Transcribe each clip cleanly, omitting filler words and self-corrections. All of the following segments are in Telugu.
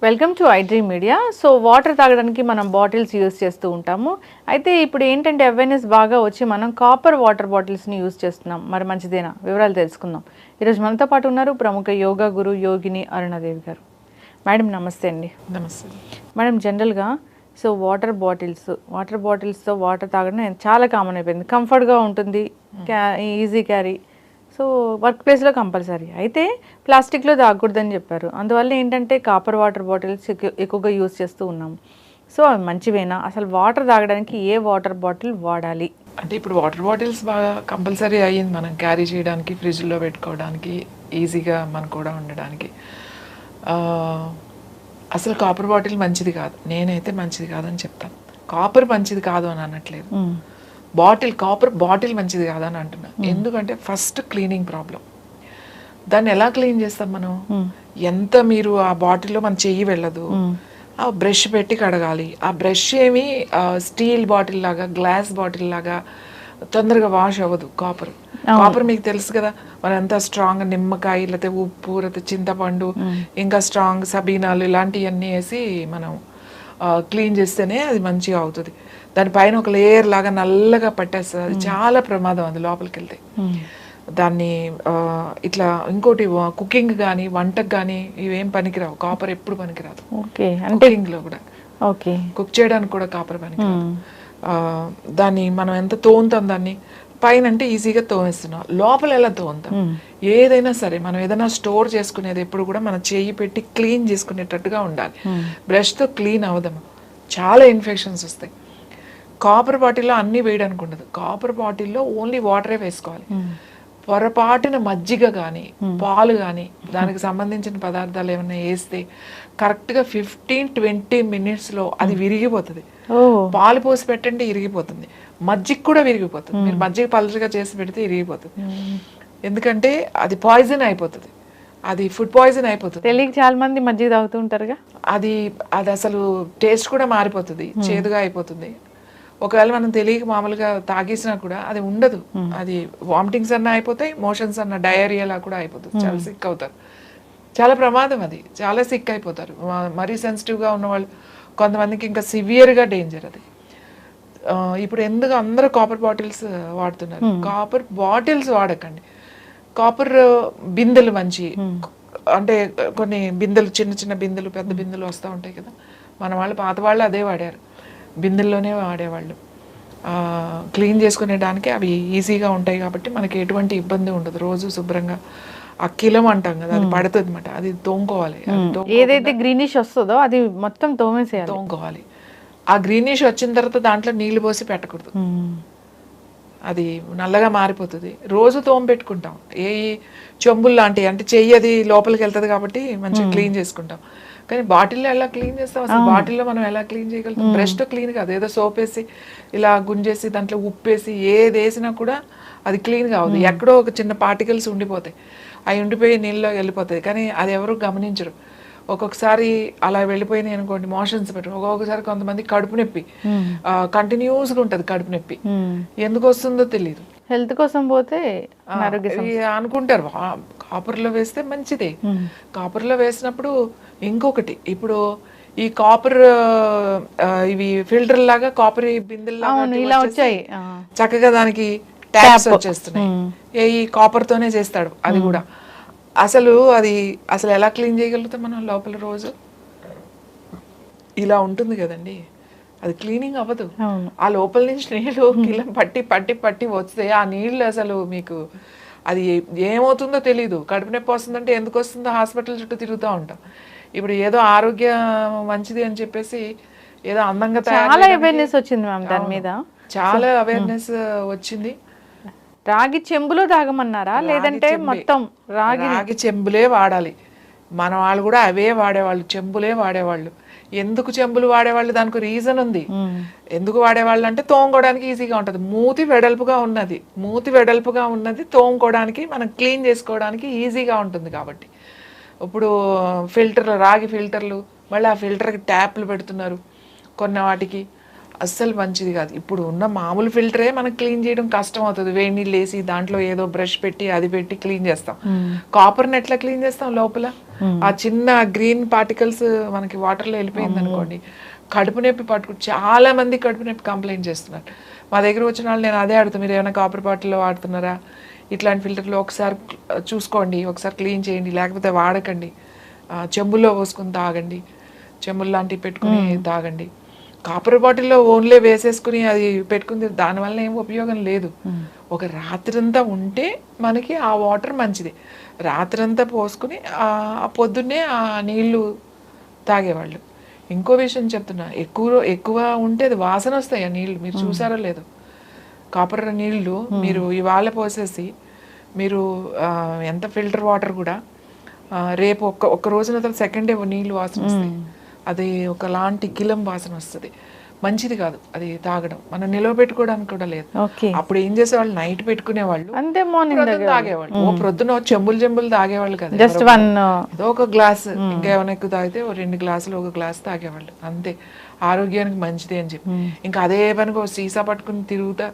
Welcome to iDream media. So water తాగడానికి మనం బాటిల్స్ యూజ్ చేస్తూ ఉంటాము. అయితే ఇప్పుడు ఏంటంటే అవేర్నెస్ బాగా వచ్చి మనం కాపర్ వాటర్ బాటిల్స్ని యూజ్ చేస్తున్నాం. మరి మంచిదేనా? వివరాలు తెలుసుకుందాం. ఈరోజు మనతో పాటు ఉన్నారు ప్రముఖ యోగా గురు యోగిని అరుణాదేవి గారు. మేడం నమస్తే అండి. నమస్తే మేడం, జనరల్గా వాటర్ బాటిల్స్తో వాటర్ తాగడం చాలా కామన్ అయిపోయింది. కంఫర్ట్గా ఉంటుంది, ఈజీ క్యారీ. సో వర్క్ ప్లేస్లో కంపల్సరీ. అయితే ప్లాస్టిక్లో తాగకూడదని చెప్పారు. అందువల్ల ఏంటంటే కాపర్ వాటర్ బాటిల్స్ ఎక్కువగా యూజ్ చేస్తూ ఉన్నాము. సో అవి మంచివేనా? అసలు వాటర్ తాగడానికి ఏ వాటర్ బాటిల్ వాడాలి? అంటే ఇప్పుడు వాటర్ బాటిల్స్ బాగా కంపల్సరీ అయ్యింది, మనం క్యారీ చేయడానికి, ఫ్రిడ్జ్లో పెట్టుకోవడానికి, ఈజీగా మనకు కూడా ఉండడానికి. అసలు కాపర్ బాటిల్ మంచిది కాదు, నేనైతే మంచిది కాదని చెప్తాను. కాపర్ మంచిది కాదు అని అనట్లేదు, కాపర్ బాటిల్ మంచిది కాదని అంటున్నా. ఎందుకంటే ఫస్ట్ క్లీనింగ్ ప్రాబ్లం. దాన్ని ఎలా క్లీన్ చేస్తాం మనం? ఎంత మీరు ఆ బాటిల్లో మన చెయ్యి వెళ్ళదు, ఆ బ్రష్ పెట్టి కడగాలి. ఆ బ్రష్ ఏమి స్టీల్ బాటిల్ లాగా, గ్లాస్ బాటిల్ లాగా తొందరగా వాష్ అవ్వదు. కాపర్ మీకు తెలుసు కదా, మనం ఎంత స్ట్రాంగ్ నిమ్మకాయ, లేకపోతే ఉప్పు, లేకపోతే చింతపండు, ఇంకా స్ట్రాంగ్ సబీనాలు ఇలాంటివన్నీ వేసి మనం క్లీన్ చేస్తేనే అది మంచిగా అవుతుంది. దానిపైన ఒక లేయర్ లాగా నల్లగా పట్టేస్తుంది, అది చాలా ప్రమాదం. అది లోపలికి వెళ్తే దాన్ని ఇట్లా ఇంకోటి కుకింగ్ కానీ వంటకు కానీ ఇవేం పనికిరావు. కాపర్ ఎప్పుడు పనికిరాదు. కుకింగ్లో కూడా, కుక్ చేయడానికి కూడా కాపర్ పనికిరాదు. దాన్ని మనం ఎంత తోముతాం, దాన్ని పైన అంటే ఈజీగా తోమేస్తున్నాం, లోపల ఎలా తోముతాం? ఏదైనా సరే మనం ఏదైనా స్టోర్ చేసుకునేది ఎప్పుడు కూడా మనం చేయి పెట్టి క్లీన్ చేసుకునేటట్టుగా ఉండాలి. బ్రష్తో క్లీన్ అవ్వదాము, చాలా ఇన్ఫెక్షన్స్ వస్తాయి. కాపర్ బాటిల్లో అన్నీ వేయడానికి ఉండదు. కాపర్ బాటిల్లో ఓన్లీ వాటరే వేసుకోవాలి. పొరపాటున మజ్జిగ కానీ పాలు కానీ దానికి సంబంధించిన పదార్థాలు ఏమైనా వేస్తే కరెక్ట్గా 15-20 మినిట్స్లో అది విరిగిపోతుంది. పాలు పోసి పెట్టండి, ఇరిగిపోతుంది. మజ్జిగ కూడా విరిగిపోతుంది. మీరు మజ్జిగ పలుచగా చేసి పెడితే ఇరిగిపోతుంది. ఎందుకంటే అది పాయిజన్ అయిపోతుంది, అది ఫుడ్ పాయిజన్ అయిపోతుంది. తెలియక చాలా మంది మజ్జిగ తాగుతూ ఉంటారుగా. అది అసలు టేస్ట్ కూడా మారిపోతుంది, చేదుగా అయిపోతుంది. ఒకవేళ మనం తెలియక మామూలుగా తాగేసినా కూడా అది ఉండదు. అది వామిటింగ్స్ అన్నా అయిపోతాయి, మోషన్స్ అన్న డయేరియాలా కూడా అయిపోతుంది. చాలా సిక్ అవుతారు, చాలా ప్రమాదం. అది చాలా సిక్ అయిపోతారు. మరీ సెన్సిటివ్గా ఉన్నవాళ్ళు, కొంతమందికి ఇంకా సివియర్గా డేంజర్ అది. ఇప్పుడు ఎందుకు అందరూ కాపర్ బాటిల్స్ వాడుతున్నారు? కాపర్ బాటిల్స్ వాడకండి. కాపర్ బిందెలు మంచి, అంటే కొన్ని బిందెలు, చిన్న చిన్న బిందెలు, పెద్ద బిందెలు వస్తూ ఉంటాయి కదా. మన వాళ్ళు, పాత వాళ్ళు అదే వాడారు, బిందెల్లోనే వాడేవాళ్ళు. క్లీన్ చేసుకునేడానికి అవి ఈజీగా ఉంటాయి కాబట్టి మనకి ఎటువంటి ఇబ్బంది ఉండదు. రోజు శుభ్రంగా అక్కిలం అంటాం కదా, అది పడుతుంది అనమాట, అది తోముకోవాలి. ఏదైతే గ్రీనిష్ వస్తుందో అది మొత్తం తోముకోవాలి. ఆ గ్రీనిష్ వచ్చిన తర్వాత దాంట్లో నీళ్లు పోసి పెట్టకూడదు, అది నల్లగా మారిపోతుంది. రోజు తోము పెట్టుకుంటాం. ఏ చెంబులు లాంటివి, అంటే చెయ్యి అది లోపలికి వెళ్తుంది కాబట్టి మంచిగా క్లీన్ చేసుకుంటాం. కానీ బాటిల్లో ఎలా క్లీన్ చేస్తాం? అసలు బాటిల్లో మనం ఎలా క్లీన్ చేయగలుగుతాం? బ్రష్తో క్లీన్ కాదు, ఏదో సోప్ వేసి ఇలా గుంజేసి దాంట్లో ఉప్పేసి ఏది వేసినా కూడా అది క్లీన్ కావద్దు. ఎక్కడో ఒక చిన్న పార్టికల్స్ ఉండిపోతాయి, అవి ఉండిపోయి నీళ్ళలో వెళ్ళిపోతాయి. కానీ అది ఎవరు గమనించరు. ఒక్కొక్కసారి అలా వెళ్ళిపోయినాయి అనుకోండి, మోషన్స్ పెట్టరు. ఒక్కొక్కసారి కొంతమంది కడుపు నొప్పి కంటిన్యూస్గా ఉంటుంది, కడుపు నొప్పి ఎందుకు వస్తుందో తెలియదు. హెల్త్ కోసం పోతే అనుకుంటారు కాపర్లో వేస్తే మంచిదే. కాపర్లో వేసినప్పుడు ఇంకొకటి, ఇప్పుడు ఈ కాపర్ ఇవి ఫిల్టర్ లాగా కాపర్ బిందెల్లాగా వచ్చాయి, చక్కగా దానికి ట్యాప్స్ వచ్చేస్తున్నాయి. ఈ కాపర్ తోనే చేస్తాడు అది కూడా. అసలు ఎలా క్లీన్ చేయగలుగుతాం మనం? లోపల రోజు ఇలా ఉంటుంది కదండి, అది క్లీనింగ్ అవ్వదు. ఆ లోపల నుంచి నీళ్ళు కిలం పట్టి వస్తే ఆ నీళ్ళు అసలు మీకు అది ఏమవుతుందో తెలీదు. కడుపు నొప్పి వస్తుందంటే ఎందుకు వస్తుందో హాస్పిటల్ చుట్టూ తిరుగుతూ ఉంటాం. ఇప్పుడు ఏదో ఆరోగ్యం మంచిది అని చెప్పేసి ఏదో అందంగా చాలా అవేర్నెస్ వచ్చింది మ్యామ్, దాని మీద చాలా అవేర్నెస్ వచ్చింది. రాగి చెంబులో తాగమన్నారా, లేదంటే మొత్తం రాగి చెంబులే వాడాలి? మన వాళ్ళు కూడా అవే వాడేవాళ్ళు, చెంబులే వాడేవాళ్ళు. ఎందుకు చెంబులు వాడేవాళ్ళు? దానికి రీజన్ ఉంది. ఎందుకు వాడేవాళ్ళు అంటే తోముకోవడానికి ఈజీగా ఉంటుంది. మూతి వెడల్పుగా ఉన్నది తోముకోవడానికి, మనం క్లీన్ చేసుకోవడానికి ఈజీగా ఉంటుంది కాబట్టి. ఇప్పుడు రాగి ఫిల్టర్లు, మళ్ళీ ఆ ఫిల్టర్కి ట్యాప్లు పెడుతున్నారు కొన్ని వాటికి. అస్సలు మంచిది కాదు. ఇప్పుడు ఉన్న మామూలు ఫిల్టరే మనకు క్లీన్ చేయడం కష్టం అవుతుంది. వేడి నీళ్ళు వేసి దాంట్లో ఏదో బ్రష్ పెట్టి అది పెట్టి క్లీన్ చేస్తాం. కాపర్ని ఎట్లా క్లీన్ చేస్తాం? లోపల ఆ చిన్న గ్రీన్ పార్టికల్స్ మనకి వాటర్లో వెళ్ళిపోయింది అనుకోండి, కడుపు నొప్పి చాలా మంది కడుపు నొప్పి కంప్లైంట్ చేస్తున్నారు. మా దగ్గర వచ్చిన వాళ్ళు నేను అదే అడుగుతాను, మీరు ఏమైనా కాపర్ బాటిల్లో వాడుతున్నారా, ఇట్లాంటి ఫిల్టర్లో ఒకసారి చూసుకోండి, ఒకసారి క్లీన్ చేయండి, లేకపోతే వాడకండి. చెంబులో పోసుకుని తాగండి, చెంబులు లాంటివి పెట్టుకుని తాగండి. కాపర్ బాటిల్లో ఓన్లీ వేసేసుకుని అది పెట్టుకుని దానివల్ల ఏం ఉపయోగం లేదు. ఒక రాత్రంతా ఉంటే మనకి ఆ వాటర్ మంచిది. రాత్రంతా పోసుకుని పొద్దున్నే ఆ నీళ్లు తాగేవాళ్ళు. ఇంకో విషయం చెప్తున్నా, ఎక్కువ ఉంటే అది వాసన వస్తాయి ఆ నీళ్లు. మీరు చూసారో లేదు, కాపర్ నీళ్లు మీరు ఇవాళ పోసేసి మీరు ఎంత ఫిల్టర్ వాటర్ కూడా రేపు ఒక్క రోజున తర్వాత సెకండ్ డే నీళ్ళు వాసన వస్తాయి. అది ఒకలాంటి గిలం వాసన వస్తుంది, మంచిది కాదు అది తాగడం. మనం నిలవ పెట్టుకోవడానికి కూడా లేదు. అప్పుడు ఏం చేసేవాళ్ళు, నైట్ పెట్టుకునేవాళ్ళు, అంతే, మార్నింగ్ తాగేవాళ్ళు. ఓ ప్రొద్దున చెంబులు తాగేవాళ్ళు కదా, జస్ట్ వన్ ఏదో ఒక గ్లాస్, ఇంకా ఏమైనా ఎక్కువ తాగితే 2 గ్లాసులు 1 గ్లాస్ తాగేవాళ్ళు అంతే. ఆరోగ్యానికి మంచిది అని చెప్పి ఇంకా అదే పనికి సీసా పట్టుకుని తిరుగుతా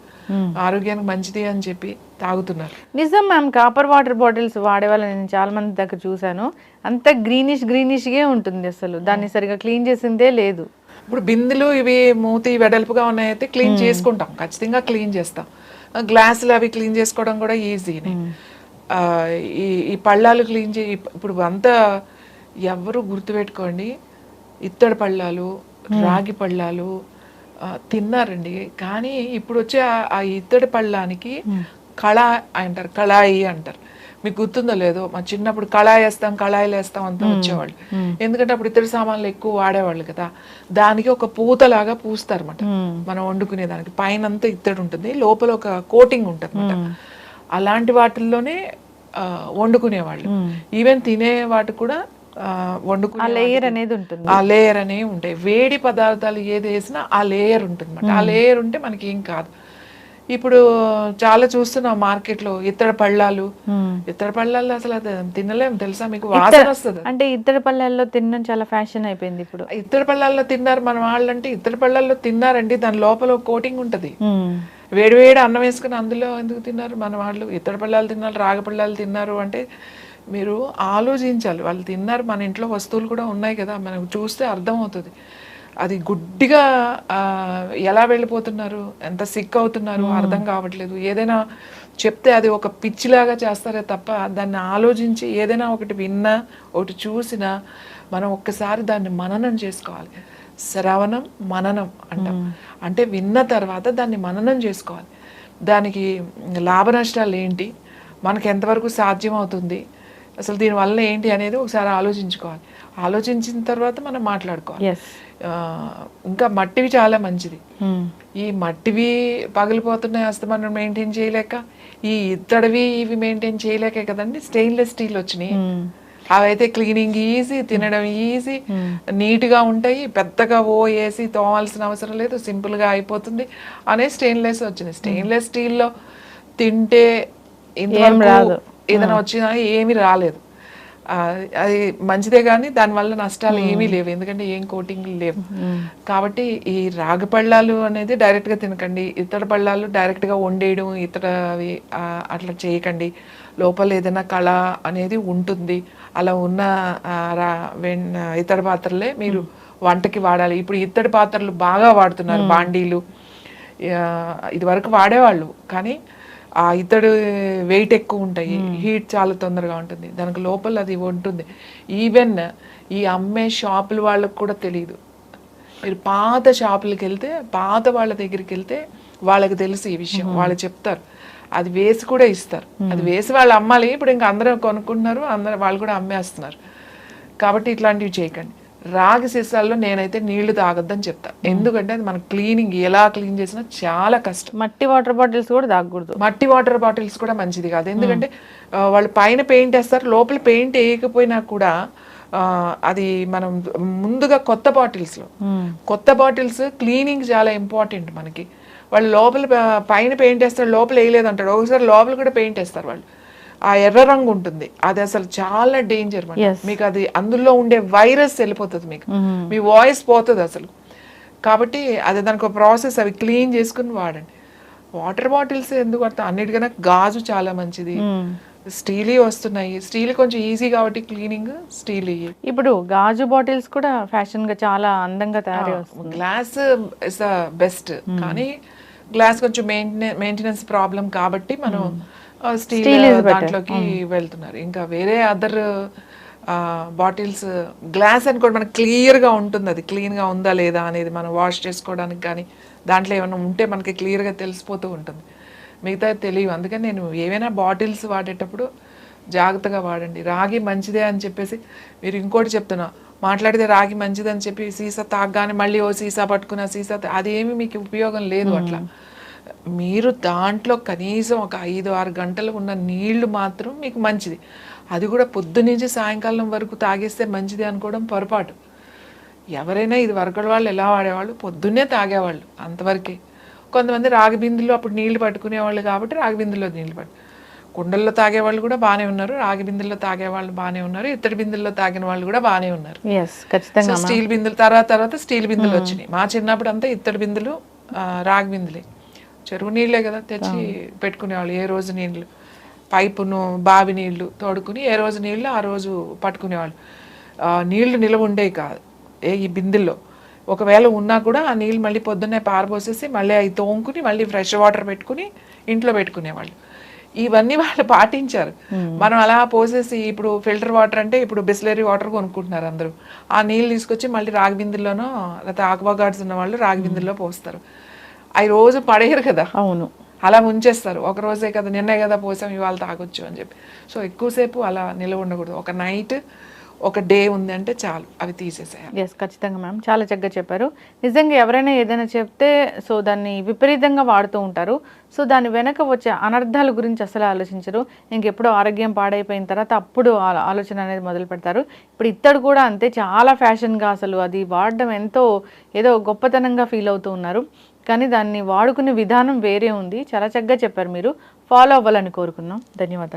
ఆరోగ్యానికి మంచిది అని చెప్పి తాగుతున్నారు. నిజం మ్యామ్, కాపర్ వాటర్ బాటిల్స్ వాడేవాళ్ళు నేను చాలా మంది దగ్గర చూసాను. అంత గ్రీనిష్గా ఉంటుంది, అసలు దాన్ని సరిగా క్లీన్ చేసిందే లేదు. ఇప్పుడు బిందులు ఇవి మూతి వెడల్పుగా ఉన్నాయైతే క్లీన్ చేసుకుంటాం, ఖచ్చితంగా క్లీన్ చేస్తాం. గ్లాసులు అవి క్లీన్ చేసుకోవడం కూడా ఈజీనే. ఈ పళ్ళాలు క్లీన్ ఇప్పుడు అంతా ఎవరు గుర్తుపెట్టుకోండి, ఇత్తడి పళ్ళాలు, రాగి పళ్ళాలు తిన్నారండి. కానీ ఇప్పుడు వచ్చే ఆ ఇత్తడి పళ్ళానికి అంటారు, కళాయి అంటారు. మీకు గుర్తుందో లేదో, మా చిన్నప్పుడు కళాయిలు వేస్తాం అంతా వచ్చేవాళ్ళు. ఎందుకంటే అప్పుడు ఇత్తడి సామాన్లు ఎక్కువ వాడేవాళ్ళు కదా, దానికి ఒక పూతలాగా పూస్తారు అన్నమాట. మనం వండుకునే దానికి పైన అంతా ఇత్తడి ఉంటుంది, లోపల ఒక కోటింగ్ ఉంటుంది అన్నమాట. అలాంటి వాటిల్లోనే వండుకునేవాళ్ళు. ఈవెన్ తినే వాటి కూడా వండుకునే లేయర్ అనేది ఉంటుంది, ఆ లేయర్ అనేవి ఉంటాయి. వేడి పదార్థాలు ఏది వేసినా ఆ లేయర్ ఉంటుంది అన్నమాట. ఆ లేయర్ ఉంటే మనకి ఏం కాదు. ఇప్పుడు చాలా చూస్తున్నాం మార్కెట్లో ఇత్తడి పళ్ళాలు. ఇత్తడి పళ్ళాలు అసలు అది తినలేం తెలుసా మీకు, వాసన వస్తుంది. అంటే ఇత్తడి పళ్ళాల్లో తినడం చాలా ఫ్యాషన్ అయిపోయింది ఇప్పుడు. ఇత్తడి పళ్ళాల్లో తిన్నారు మన వాళ్ళు అంటే, ఇత్తడి పళ్ళాల్లో తిన్నారండి, దాని లోపల కోటింగ్ ఉంటది. వేడివేడి అన్నం వేసుకుని అందులో ఎందుకు తిన్నారు మన వాళ్ళు? ఇత్తడి పళ్ళాలు తిన్నారు, రాగి పళ్ళాలు తిన్నారు అంటే మీరు ఆలోచించాలి. వాళ్ళు తిన్నారు, మన ఇంట్లో వస్తువులు కూడా ఉన్నాయి కదా, మనకు చూస్తే అర్థమవుతుంది. అది గుడ్డిగా ఎలా వెళ్ళిపోతున్నారు, ఎంత సిక్ అవుతున్నారు అర్థం కావట్లేదు. ఏదైనా చెప్తే అది ఒక పిచ్చిలాగా చేస్తారే తప్ప దాన్ని ఆలోచించి ఏదైనా ఒకటి విన్నా ఒకటి చూసినా మనం ఒక్కసారి దాన్ని మననం చేసుకోవాలి. శ్రవణం మననం అంటాం, అంటే విన్న తర్వాత దాన్ని మననం చేసుకోవాలి. దానికి లాభ నష్టాలు ఏంటి, మనకు ఎంతవరకు సాధ్యం అవుతుంది, అసలు దీనివల్ల ఏంటి అనేది ఒకసారి ఆలోచించుకోవాలి. ఆలోచించిన తర్వాత మనం మాట్లాడుకోవాలి. ఇంకా మట్టివి చాలా మంచిది. ఈ మట్టివి పగిలిపోతున్నాయి అసలు మనం మెయింటైన్ చేయలేక, ఈ ఇత్తడివి ఇవి మెయింటైన్ చేయలేకే కదండి స్టెయిన్లెస్ స్టీల్ వచ్చినాయి. అవైతే క్లీనింగ్ ఈజీ, తినడం ఈజీ, నీట్గా ఉంటాయి, పెద్దగా వేసి తోమాల్సిన అవసరం లేదు, సింపుల్గా అయిపోతుంది అనే స్టెయిన్లెస్ వచ్చినాయి. స్టెయిన్లెస్ స్టీల్లో తింటే ఇంతవరకు ఏదైనా వచ్చినా ఏమీ రాలేదు. అది మంచిదే కానీ దానివల్ల నష్టాలు ఏమీ లేవు, ఎందుకంటే ఏం కోటింగ్లు లేవు. కాబట్టి ఈ రాగి పళ్ళాలు అనేది డైరెక్ట్గా తినకండి. ఇత్తడి పళ్ళాలు డైరెక్ట్గా వండేయడం ఇతరవి అట్లా చేయకండి. లోపల ఏదైనా కళ అనేది ఉంటుంది. అలా ఉన్న ఇత్తడి పాత్రలే మీరు వంటకి వాడాలి. ఇప్పుడు ఇత్తడి పాత్రలు బాగా వాడుతున్నారు, బాండీలు. ఇది వరకు వాడేవాళ్ళు కానీ ఆ ఇత్తడి వెయిట్ ఎక్కువ ఉంటాయి, హీట్ చాలా తొందరగా ఉంటుంది, దానికి లోపల అది ఉంటుంది. ఈవెన్ ఈ అమ్మే షాపుల వాళ్ళకు కూడా తెలియదు. మీరు పాత షాపులకి వెళ్తే, పాత వాళ్ళ దగ్గరికి వెళ్తే వాళ్ళకి తెలుసు ఈ విషయం, వాళ్ళు చెప్తారు. అది వేసి కూడా ఇస్తారు, అది వేసి వాళ్ళు అమ్మాలి. ఇప్పుడు ఇంకా అందరూ కొనుక్కుంటున్నారు, అందరూ వాళ్ళు కూడా అమ్మేస్తున్నారు. కాబట్టి ఇట్లాంటివి చేయకండి. రాగి సీసాల్లో నేనైతే నీళ్లు తాగొద్దని చెప్తా, ఎందుకంటే అది మన క్లీనింగ్ ఎలా క్లీన్ చేసినా చాలా కష్టం. మట్టి వాటర్ బాటిల్స్ కూడా తాగకూడదు. మట్టి వాటర్ బాటిల్స్ కూడా మంచిది కాదు, ఎందుకంటే వాళ్ళు పైన పెయింట్ వేస్తారు, లోపల పెయింట్ వేయకపోయినా కూడా అది మనం ముందుగా కొత్త బాటిల్స్ క్లీనింగ్ చాలా ఇంపార్టెంట్ మనకి. వాళ్ళు లోపల పైన పెయింట్ వేస్తారు, లోపల వేయలేదంటాడు. ఒకసారి లోపల కూడా పెయింట్ వేస్తారు వాళ్ళు, ఆ ఎర్ర రంగు ఉంటుంది, అది అసలు చాలా డేంజర్. మీకు అది అందులో ఉండే వైరస్ వెళ్ళిపోతుంది, మీకు మీ వాయిస్ పోతుంది అసలు. కాబట్టి అది దానికి ఒక ప్రాసెస్, అవి క్లీన్ చేసుకుని వాడండి. వాటర్ బాటిల్స్ ఎందుకు వాడతాం, అన్నిటికన్నా గాజు చాలా మంచిది. స్టీల్ వస్తున్నాయి, స్టీల్ కొంచెం ఈజీ కాబట్టి క్లీనింగ్ స్టీల్. ఇప్పుడు గాజు బాటిల్స్ కూడా ఫ్యాషన్ గా చాలా అందంగా తయారై వస్తుంది. గ్లాస్ ఇస్ ద బెస్ట్, కానీ గ్లాస్ కొంచెం మెయింటెనెన్స్ ప్రాబ్లం కాబట్టి మనం స్టీల్ దాంట్లోకి వెళ్తున్నారు. ఇంకా వేరే అదర్ బాటిల్స్, గ్లాస్ అనుకోండి మనకు క్లియర్గా ఉంటుంది, అది క్లీన్గా ఉందా లేదా అనేది మనం వాష్ చేసుకోవడానికి కానీ దాంట్లో ఏమైనా ఉంటే మనకి క్లియర్గా తెలిసిపోతూ ఉంటుంది. మిగతా తెలియదు. అందుకని నేను ఏవైనా బాటిల్స్ వాడేటప్పుడు జాగ్రత్తగా వాడండి. రాగి మంచిదే అని చెప్పేసి మీరు ఇంకోటి చెప్తున్నా, మాట్లాడితే రాగి మంచిది అని చెప్పి సీసా తాగగానే మళ్ళీ ఓ సీసా పట్టుకున్న సీసా, అదేమి మీకు ఉపయోగం లేదు. అట్లా మీరు దాంట్లో కనీసం ఒక 5-6 గంటలు ఉన్న నీళ్లు మాత్రం మీకు మంచిది. అది కూడా పొద్దునుంచి సాయంకాలం వరకు తాగేస్తే మంచిది అనుకోవడం పొరపాటు. ఎవరైనా ఇది వరకడ వాళ్ళు ఎలా వాడేవాళ్ళు, పొద్దున్నే తాగేవాళ్ళు అంతవరకే. కొంతమంది రాగి బిందులు అప్పుడు నీళ్లు పట్టుకునేవాళ్ళు కాబట్టి రాగి బిందుల్లో నీళ్లు కుండల్లో తాగేవాళ్ళు కూడా బాగానే ఉన్నారు, రాగి బిందుల్లో తాగేవాళ్ళు బాగానే ఉన్నారు, ఇత్తడి బిందుల్లో తాగిన వాళ్ళు కూడా బాగానే ఉన్నారు. స్టీల్ బిందులు తర్వాత స్టీల్ బిందులు వచ్చినాయి. మా చిన్నప్పుడు అంతా ఇత్తడి బిందులు, రాగి బిందులే, చెరువు నీళ్ళే కదా తెచ్చి పెట్టుకునేవాళ్ళు. ఏ రోజు నీళ్ళు, పైపును బావి నీళ్లు తోడుకుని ఏ రోజు నీళ్ళు ఆ రోజు పట్టుకునేవాళ్ళు. నీళ్లు నిలవ ఉండేవి కాదు ఈ బిందెల్లో. ఒకవేళ ఉన్నా కూడా ఆ నీళ్ళు మళ్ళీ పొద్దున్నే పారబోసేసి మళ్ళీ అవి తోముకుని మళ్ళీ ఫ్రెష్ వాటర్ పెట్టుకుని ఇంట్లో పెట్టుకునేవాళ్ళు. ఇవన్నీ వాళ్ళు పాటించారు. మనం అలా పోసేసి ఇప్పుడు ఫిల్టర్ వాటర్ అంటే ఇప్పుడు బిస్లరీ వాటర్ కొనుక్కుంటున్నారు అందరూ. ఆ నీళ్ళు తీసుకొచ్చి మళ్ళీ రాగి బిందుల్లోనో లేకపోతే ఆక్వా గార్డ్స్ ఉన్న వాళ్ళు రాగి బిందుల్లో పోస్తారు. అవి రోజు పడేయరు కదా, అవును, అలా ఉంచేస్తారు. ఒక రోజే కదా, నిన్నే కదా పోసాం ఇవాళ తాగొచ్చు అని చెప్పి. సో ఎక్కువసేపు అలా నిలవ ఉండకూడదు. ఒక నైట్ ఒక డే ఉంది అంటే చాలు, అవి తీసేసేయాలి. ఎస్, ఖచ్చితంగా మ్యామ్, చాలా చక్కగా చెప్పారు. నిజంగా ఎవరైనా ఏదైనా చెప్తే సో దాన్ని విపరీతంగా వాడుతూ ఉంటారు. సో దాని వెనక వచ్చే అనర్థాల గురించి అసలు ఆలోచించరు. ఇంకెప్పుడో ఆరోగ్యం పాడైపోయిన తర్వాత అప్పుడు ఆలోచన అనేది మొదలు పెడతారు. ఇప్పుడు ఇత్తడు కూడా అంతే, చాలా ఫ్యాషన్గా అసలు అది వాడడం ఎంతో ఏదో గొప్పతనంగా ఫీల్ అవుతూ ఉన్నారు. కానీ దాన్ని వాడుకునే విధానం వేరే ఉంది. చాలా చక్కగా చెప్పారు. మీరు ఫాలో అవ్వాలని కోరుకున్నాం. ధన్యవాదాలు.